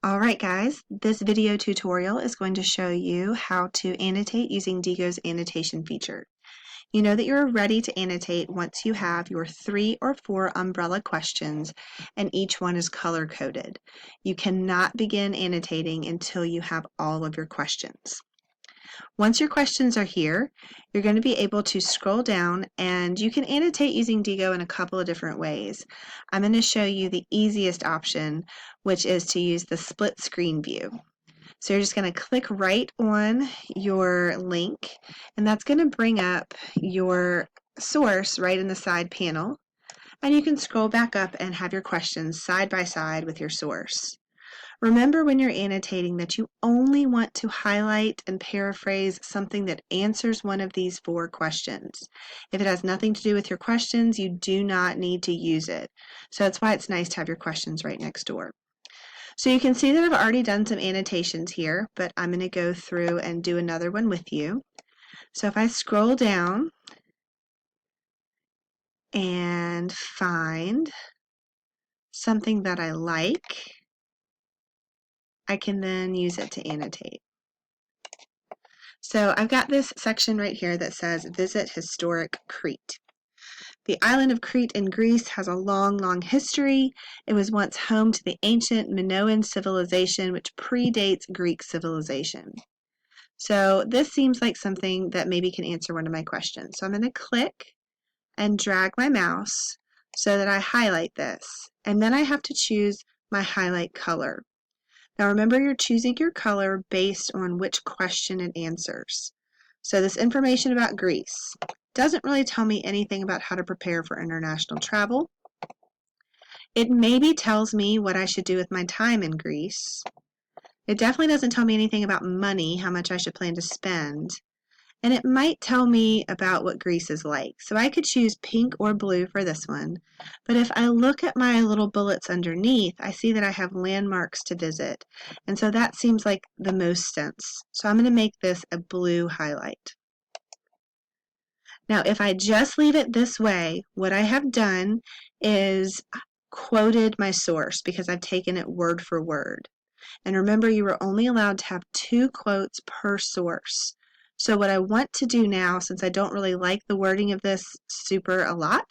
Alright guys, this video tutorial is going to show you how to annotate using Diigo's annotation feature. You know that you're ready to annotate once you have your 3 or 4 umbrella questions and each one is color-coded. You cannot begin annotating until you have all of your questions. Once your questions are here, you're going to be able to scroll down and you can annotate using Diigo in a couple of different ways. I'm going to show you the easiest option, which is to use the split screen view. So you're just going to click right on your link, and that's going to bring up your source right in the side panel. And you can scroll back up and have your questions side by side with your source. Remember when you're annotating that you only want to highlight and paraphrase something that answers one of these 4 questions. If it has nothing to do with your questions, you do not need to use it. So that's why it's nice to have your questions right next door. So you can see that I've already done some annotations here, but I'm going to go through and do another one with you. So if I scroll down and find something that I like, I can then use it to annotate. So I've got this section right here that says Visit Historic Crete. The island of Crete in Greece has a long history. It was once home to the ancient Minoan civilization, which predates Greek civilization. So this seems like something that maybe can answer one of my questions. So I'm going to click and drag my mouse so that I highlight this. And then I have to choose my highlight color. Now remember, you're choosing your color based on which question it answers. So this information about Greece doesn't really tell me anything about how to prepare for international travel. It maybe tells me what I should do with my time in Greece. It definitely doesn't tell me anything about money, how much I should plan to spend. And it might tell me about what Greece is like. So I could choose pink or blue for this one. But if I look at my little bullets underneath, I see that I have landmarks to visit. And so that seems like the most sense. So I'm going to make this a blue highlight. Now if I just leave it this way, what I have done is quoted my source because I've taken it word for word. And remember, you were only allowed to have 2 quotes per source. So what I want to do now, since I don't really like the wording of this super a lot,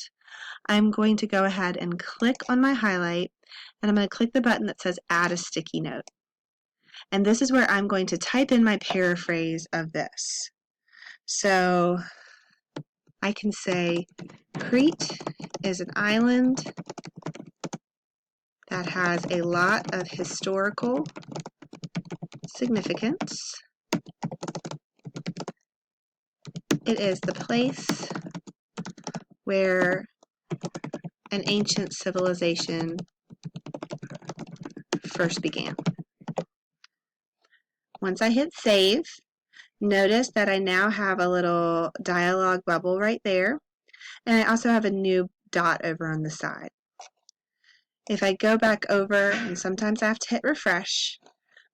I'm going to go ahead and click on my highlight, and I'm going to click the button that says Add a Sticky Note. And this is where I'm going to type in my paraphrase of this. So I can say, Crete is an island that has a lot of historical significance. It is the place where an ancient civilization first began. Once I hit save, notice that I now have a little dialog bubble right there, and I also have a new dot over on the side. If I go back over, and sometimes I have to hit refresh,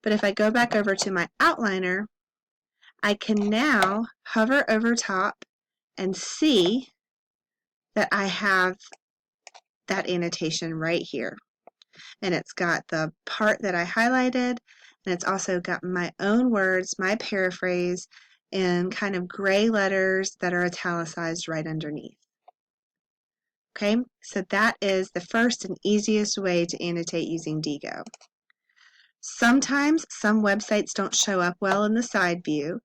but if I go back over to my outliner, I can now hover over top and see that I have that annotation right here. And it's got the part that I highlighted, and it's also got my own words, my paraphrase, in kind of gray letters that are italicized right underneath. Okay, so that is the first and easiest way to annotate using Diigo. Sometimes some websites don't show up well in the side view,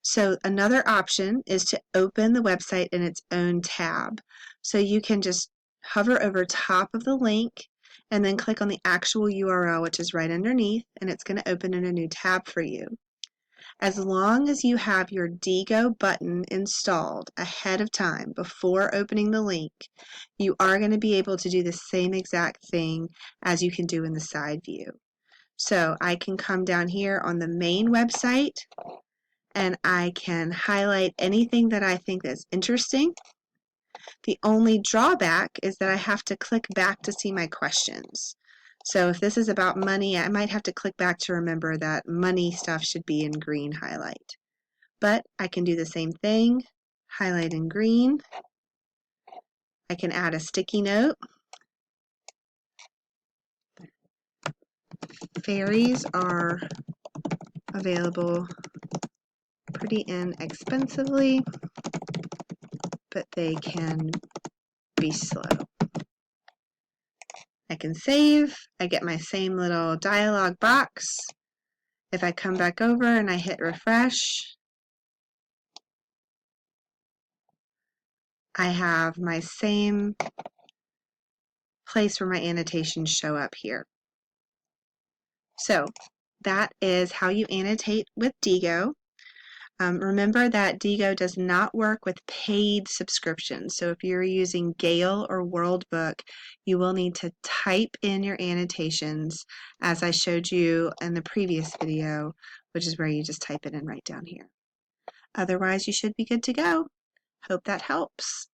so another option is to open the website in its own tab. So you can just hover over top of the link and then click on the actual URL, which is right underneath, and it's going to open in a new tab for you. As long as you have your Diigo button installed ahead of time before opening the link, you are going to be able to do the same exact thing as you can do in the side view. So I can come down here on the main website and I can highlight anything that I think is interesting. The only drawback is that I have to click back to see my questions. So if this is about money, I might have to click back to remember that money stuff should be in green highlight. But I can do the same thing, highlight in green. I can add a sticky note. Fairies are available pretty inexpensively, but they can be slow. I can save. I get my same little dialog box. If I come back over and I hit refresh, I have my same place where my annotations show up here. So that is how you annotate with Diigo. Remember that Diigo does not work with paid subscriptions. So if you're using Gale or WorldBook, you will need to type in your annotations as I showed you in the previous video, which is where you just type it in right down here. Otherwise, you should be good to go. Hope that helps.